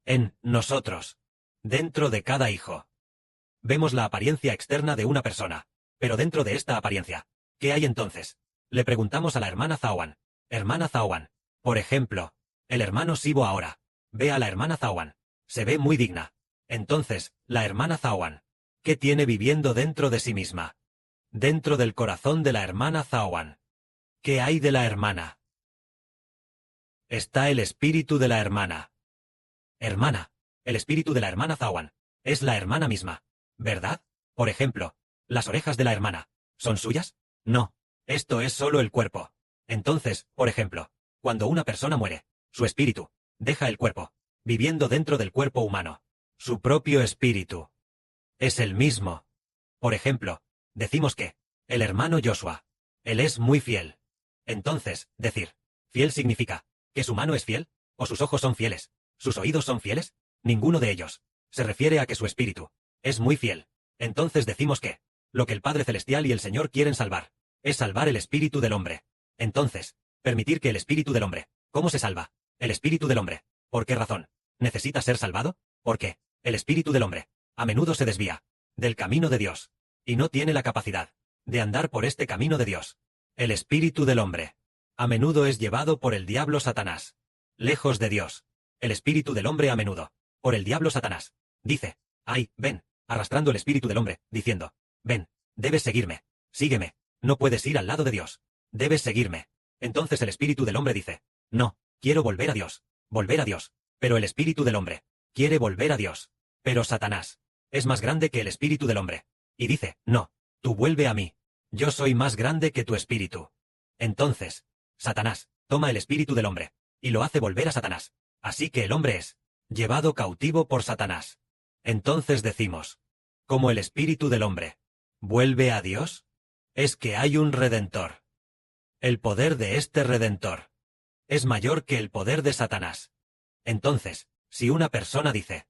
En nosotros. Dentro de cada hijo. Vemos la apariencia externa de una persona. Pero dentro de esta apariencia, ¿qué hay entonces? Le preguntamos a la hermana Zawan. Hermana Zawan. Por ejemplo, el hermano Sibo ahora. Ve a la hermana Zawan. Se ve muy digna. Entonces, la hermana Zawan. ¿Qué tiene viviendo dentro de sí misma? Dentro del corazón de la hermana Zawan. ¿Qué hay de la hermana? Está el espíritu de la hermana. Hermana. El espíritu de la hermana Zawan. Es la hermana misma. ¿Verdad? Por ejemplo, ¿las orejas de la hermana son suyas? No. Esto es solo el cuerpo. Entonces, por ejemplo, cuando una persona muere, su espíritu deja el cuerpo, viviendo dentro del cuerpo humano. Su propio espíritu es el mismo. Por ejemplo, decimos que el hermano Joshua, él es muy fiel. Entonces, decir, fiel significa que su mano es fiel, o sus ojos son fieles, sus oídos son fieles, ninguno de ellos. Se refiere a que su espíritu es muy fiel. Entonces decimos que lo que el Padre Celestial y el Señor quieren salvar es salvar el espíritu del hombre. Entonces, permitir que el espíritu del hombre, ¿cómo se salva? El espíritu del hombre. ¿Por qué razón? ¿Necesita ser salvado? Porque el espíritu del hombre a menudo se desvía del camino de Dios y no tiene la capacidad de andar por este camino de Dios. El espíritu del hombre a menudo es llevado por el diablo Satanás, lejos de Dios. El espíritu del hombre a menudo, por el diablo Satanás, dice, ay, ven, arrastrando el espíritu del hombre, diciendo, ven, debes seguirme, sígueme, no puedes ir al lado de Dios, debes seguirme. Entonces el espíritu del hombre dice, no, quiero volver a Dios, pero el espíritu del hombre quiere volver a Dios. Pero Satanás es más grande que el espíritu del hombre, y dice, no, tú vuelve a mí, yo soy más grande que tu espíritu. Entonces, Satanás toma el espíritu del hombre, y lo hace volver a Satanás. Así que el hombre es llevado cautivo por Satanás. Entonces decimos, ¿cómo el espíritu del hombre vuelve a Dios? Es que hay un Redentor. El poder de este Redentor es mayor que el poder de Satanás. Entonces, si una persona dice,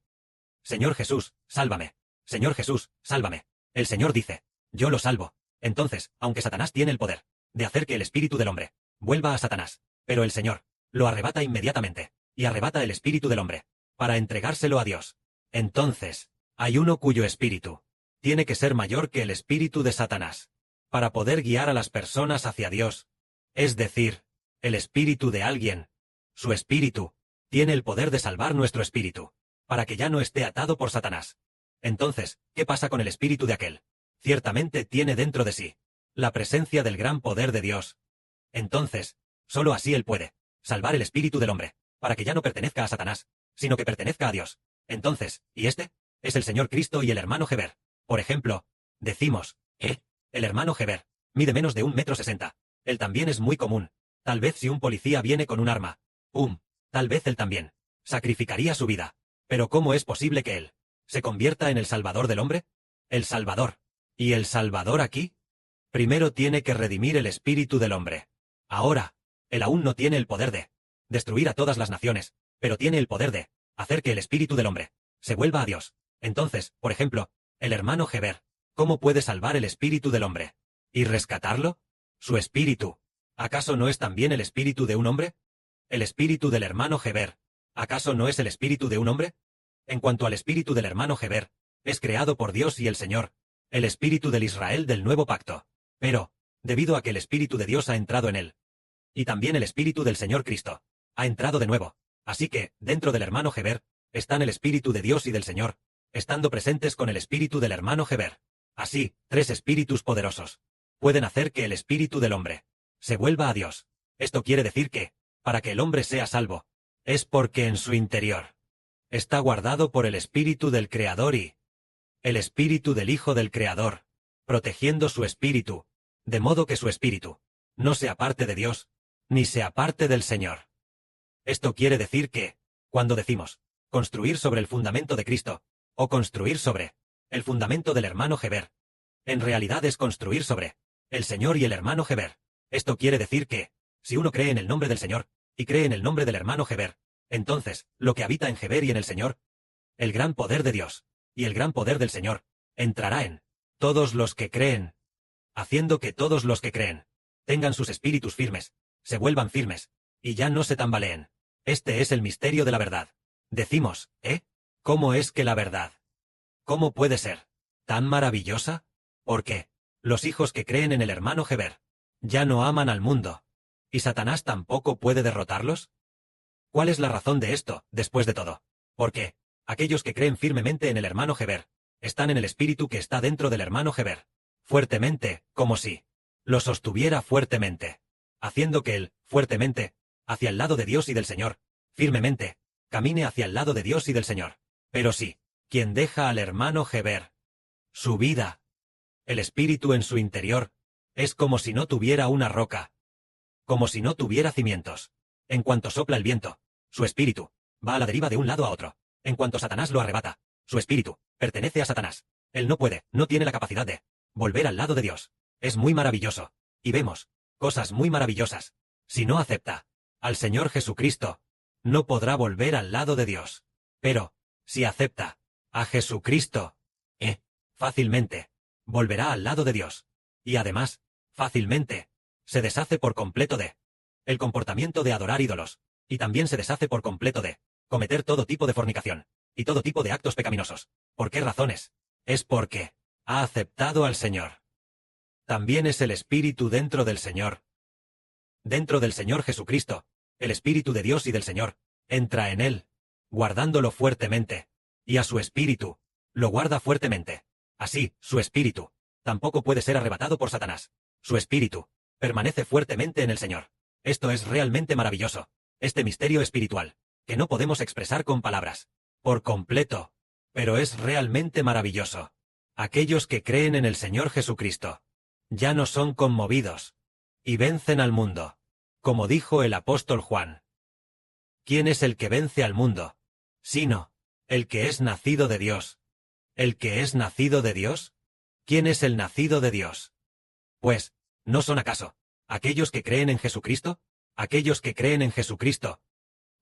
Señor Jesús, sálvame, Señor Jesús, sálvame, el Señor dice, yo lo salvo. Entonces, aunque Satanás tiene el poder de hacer que el espíritu del hombre vuelva a Satanás, pero el Señor lo arrebata inmediatamente, y arrebata el espíritu del hombre, para entregárselo a Dios. Entonces, hay uno cuyo espíritu tiene que ser mayor que el espíritu de Satanás, para poder guiar a las personas hacia Dios. Es decir, el espíritu de alguien, su espíritu, tiene el poder de salvar nuestro espíritu, para que ya no esté atado por Satanás. Entonces, ¿qué pasa con el espíritu de aquel? Ciertamente tiene dentro de sí la presencia del gran poder de Dios. Entonces, solo así él puede salvar el espíritu del hombre, para que ya no pertenezca a Satanás, sino que pertenezca a Dios. Entonces, ¿y este? Es el Señor Cristo y el hermano Heber. Por ejemplo, decimos, el hermano Heber mide menos de 1,60 m. Él también es muy común. Tal vez si un policía viene con un arma, tal vez él también sacrificaría su vida. Pero ¿cómo es posible que él se convierta en el Salvador del hombre? El Salvador. ¿Y el Salvador aquí? Primero tiene que redimir el espíritu del hombre. Ahora, él aún no tiene el poder de destruir a todas las naciones, pero tiene el poder de hacer que el espíritu del hombre se vuelva a Dios. Entonces, por ejemplo, el hermano Heber, ¿cómo puede salvar el espíritu del hombre y rescatarlo? Su espíritu, ¿acaso no es también el espíritu de un hombre? El espíritu del hermano Heber, ¿acaso no es el espíritu de un hombre? En cuanto al espíritu del hermano Heber, es creado por Dios y el Señor, el espíritu del Israel del nuevo pacto. Pero, debido a que el espíritu de Dios ha entrado en él, y también el espíritu del Señor Cristo ha entrado de nuevo, así que, dentro del hermano Heber, están el espíritu de Dios y del Señor, estando presentes con el espíritu del hermano Heber. Así, tres espíritus poderosos pueden hacer que el espíritu del hombre se vuelva a Dios. Esto quiere decir que, para que el hombre sea salvo, es porque en su interior está guardado por el espíritu del Creador y el espíritu del Hijo del Creador, protegiendo su espíritu, de modo que su espíritu no se aparte de Dios, ni se aparte del Señor. Esto quiere decir que, cuando decimos construir sobre el fundamento de Cristo, o construir sobre el fundamento del hermano Heber, en realidad es construir sobre el Señor y el hermano Heber. Esto quiere decir que, si uno cree en el nombre del Señor, y cree en el nombre del hermano Heber, entonces, lo que habita en Heber y en el Señor, el gran poder de Dios, y el gran poder del Señor, entrará en todos los que creen, haciendo que todos los que creen tengan sus espíritus firmes, se vuelvan firmes, y ya no se tambaleen. Este es el misterio de la verdad. Decimos, ¿cómo es que la verdad? ¿Cómo puede ser tan maravillosa? ¿Por qué? Los hijos que creen en el hermano Heber ya no aman al mundo, ¿y Satanás tampoco puede derrotarlos? ¿Cuál es la razón de esto, después de todo? Porque aquellos que creen firmemente en el hermano Heber están en el espíritu que está dentro del hermano Heber, fuertemente, como si lo sostuviera fuertemente, haciendo que él, fuertemente, hacia el lado de Dios y del Señor, firmemente, camine hacia el lado de Dios y del Señor. Pero sí, quien deja al hermano Heber su vida, el espíritu en su interior, es como si no tuviera una roca, como si no tuviera cimientos. En cuanto sopla el viento, su espíritu va a la deriva de un lado a otro. En cuanto Satanás lo arrebata, su espíritu pertenece a Satanás. Él no puede, no tiene la capacidad de volver al lado de Dios. Es muy maravilloso. Y vemos cosas muy maravillosas. Si no acepta al Señor Jesucristo, no podrá volver al lado de Dios. Pero, si acepta a Jesucristo, fácilmente volverá al lado de Dios. Y además, fácilmente se deshace por completo de el comportamiento de adorar ídolos, y también se deshace por completo de cometer todo tipo de fornicación, y todo tipo de actos pecaminosos. ¿Por qué razones? Es porque ha aceptado al Señor. También es el Espíritu dentro del Señor. Dentro del Señor Jesucristo, el Espíritu de Dios y del Señor, entra en él, guardándolo fuertemente, y a su Espíritu lo guarda fuertemente. Así, su Espíritu tampoco puede ser arrebatado por Satanás. Su Espíritu permanece fuertemente en el Señor. Esto es realmente maravilloso, este misterio espiritual, que no podemos expresar con palabras, por completo, pero es realmente maravilloso. Aquellos que creen en el Señor Jesucristo ya no son conmovidos, y vencen al mundo, como dijo el apóstol Juan. ¿Quién es el que vence al mundo? Sino el que es nacido de Dios. ¿El que es nacido de Dios? ¿Quién es el nacido de Dios? Pues, ¿no son acaso aquellos que creen en Jesucristo? Aquellos que creen en Jesucristo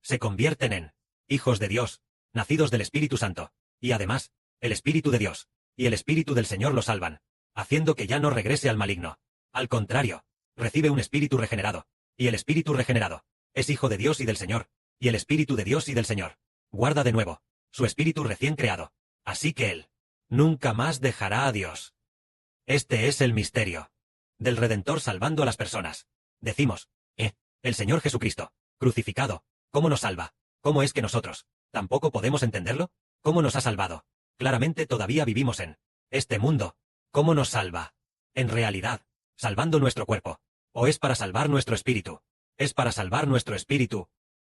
se convierten en hijos de Dios, nacidos del Espíritu Santo, y además, el Espíritu de Dios y el Espíritu del Señor lo salvan, haciendo que ya no regrese al maligno. Al contrario, recibe un espíritu regenerado, y el espíritu regenerado es hijo de Dios y del Señor, y el Espíritu de Dios y del Señor guarda de nuevo su espíritu recién creado, así que él nunca más dejará a Dios. Este es el misterio del Redentor salvando a las personas. Decimos, el Señor Jesucristo, crucificado, ¿cómo nos salva? ¿Cómo es que nosotros tampoco podemos entenderlo? ¿Cómo nos ha salvado? Claramente todavía vivimos en este mundo. ¿Cómo nos salva? En realidad, salvando nuestro cuerpo. ¿O es para salvar nuestro espíritu? Es para salvar nuestro espíritu.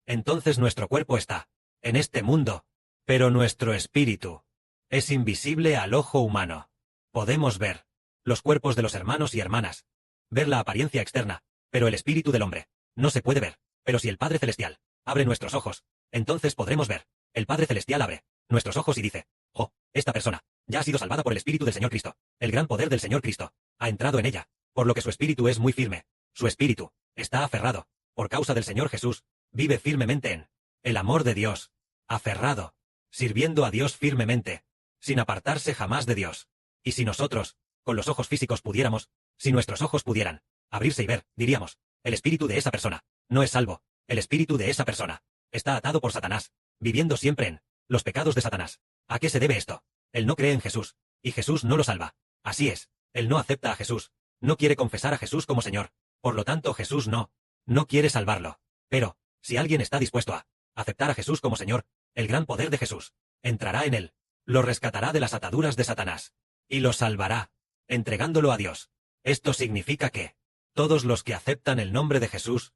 Entonces nuestro cuerpo está en este mundo, pero nuestro espíritu es invisible al ojo humano. Podemos ver los cuerpos de los hermanos y hermanas, ver la apariencia externa, pero el espíritu del hombre no se puede ver. Pero si el Padre Celestial abre nuestros ojos, entonces podremos ver. El Padre Celestial abre nuestros ojos y dice, oh, esta persona ya ha sido salvada por el Espíritu del Señor Cristo. El gran poder del Señor Cristo ha entrado en ella, por lo que su espíritu es muy firme. Su espíritu está aferrado, por causa del Señor Jesús, vive firmemente en el amor de Dios, aferrado, sirviendo a Dios firmemente, sin apartarse jamás de Dios. Y si nosotros, con los ojos físicos pudiéramos, si nuestros ojos pudieran abrirse y ver, diríamos, el espíritu de esa persona no es salvo. El espíritu de esa persona está atado por Satanás, viviendo siempre en los pecados de Satanás. ¿A qué se debe esto? Él no cree en Jesús, y Jesús no lo salva. Así es, él no acepta a Jesús, no quiere confesar a Jesús como Señor, por lo tanto Jesús no quiere salvarlo. Pero, si alguien está dispuesto a aceptar a Jesús como Señor, el gran poder de Jesús entrará en él, lo rescatará de las ataduras de Satanás, y lo salvará, entregándolo a Dios. Esto significa que todos los que aceptan el nombre de Jesús,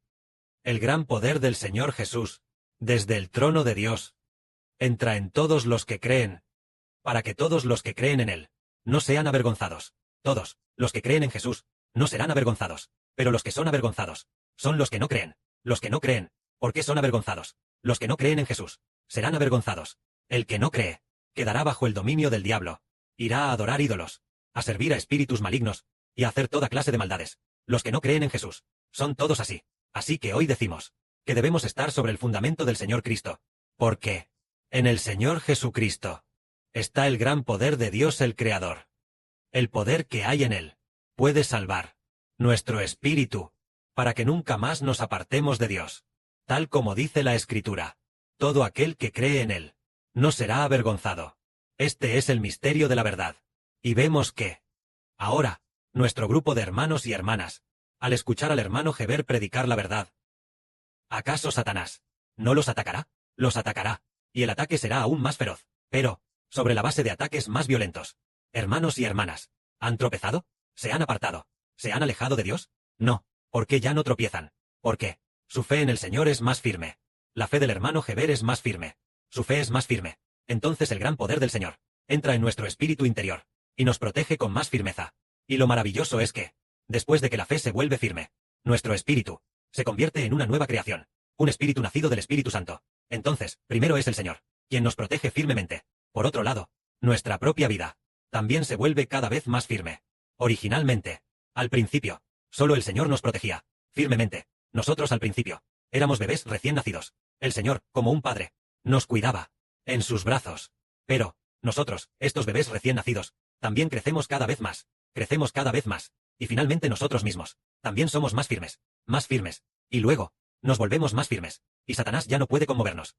el gran poder del Señor Jesús, desde el trono de Dios, entra en todos los que creen, para que todos los que creen en Él no sean avergonzados. Todos los que creen en Jesús no serán avergonzados, pero los que son avergonzados son los que no creen. Los que no creen, ¿por qué son avergonzados? Los que no creen en Jesús serán avergonzados. El que no cree quedará bajo el dominio del diablo, irá a adorar ídolos, a servir a espíritus malignos y a hacer toda clase de maldades. Los que no creen en Jesús son todos así. Así que hoy decimos que debemos estar sobre el fundamento del Señor Cristo, porque en el Señor Jesucristo está el gran poder de Dios el Creador. El poder que hay en Él puede salvar nuestro espíritu, para que nunca más nos apartemos de Dios. Tal como dice la Escritura, Todo aquel que cree en él no será avergonzado. Este es el misterio de la verdad. Y vemos que, ahora, nuestro grupo de hermanos y hermanas, al escuchar al hermano Heber predicar la verdad, ¿acaso Satanás no los atacará? Los atacará, y el ataque será aún más feroz, pero, sobre la base de ataques más violentos. Hermanos y hermanas, ¿han tropezado? ¿Se han apartado? ¿Se han alejado de Dios? No. ¿Por qué ya no tropiezan? ¿Por qué? Su fe en el Señor es más firme. La fe del hermano Heber es más firme. Su fe es más firme. Entonces el gran poder del Señor entra en nuestro espíritu interior y nos protege con más firmeza. Y lo maravilloso es que, después de que la fe se vuelve firme, nuestro espíritu se convierte en una nueva creación, un espíritu nacido del Espíritu Santo. Entonces, primero es el Señor, quien nos protege firmemente. Por otro lado, nuestra propia vida también se vuelve cada vez más firme. Originalmente, al principio, solo el Señor nos protegía, firmemente. Nosotros al principio, éramos bebés recién nacidos. El Señor, como un padre, nos cuidaba en sus brazos. Pero, nosotros, estos bebés recién nacidos, también crecemos cada vez más, y finalmente nosotros mismos, también somos más firmes, y luego, nos volvemos más firmes, y Satanás ya no puede conmovernos.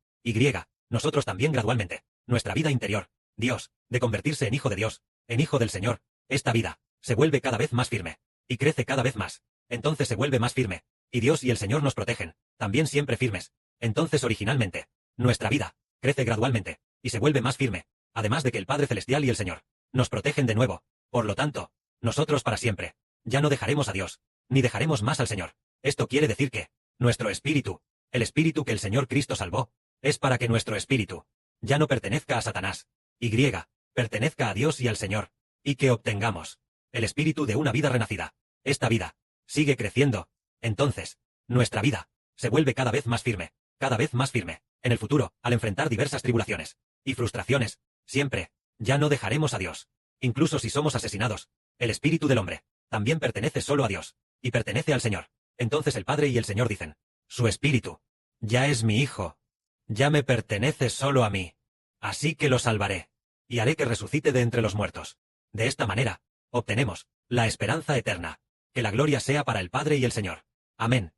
Nosotros también gradualmente, nuestra vida interior, Dios, de convertirse en hijo de Dios, en hijo del Señor, esta vida, se vuelve cada vez más firme, y crece cada vez más, entonces se vuelve más firme, y Dios y el Señor nos protegen, también siempre firmes. Entonces originalmente, nuestra vida, crece gradualmente, y se vuelve más firme, además de que el Padre Celestial y el Señor, nos protegen de nuevo. Por lo tanto, nosotros para siempre, ya no dejaremos a Dios, ni dejaremos más al Señor. Esto quiere decir que, nuestro espíritu, el espíritu que el Señor Cristo salvó, es para que nuestro espíritu, ya no pertenezca a Satanás, pertenezca a Dios y al Señor, y que obtengamos, el espíritu de una vida renacida. Esta vida, sigue creciendo, entonces, nuestra vida, se vuelve cada vez más firme, en el futuro, al enfrentar diversas tribulaciones y frustraciones, siempre, ya no dejaremos a Dios. Incluso si somos asesinados, el espíritu del hombre, también pertenece solo a Dios, y pertenece al Señor. Entonces el Padre y el Señor dicen, su espíritu, ya es mi hijo, ya me pertenece solo a mí, así que lo salvaré, y haré que resucite de entre los muertos. De esta manera, obtenemos la esperanza eterna. Que la gloria sea para el Padre y el Señor. Amén.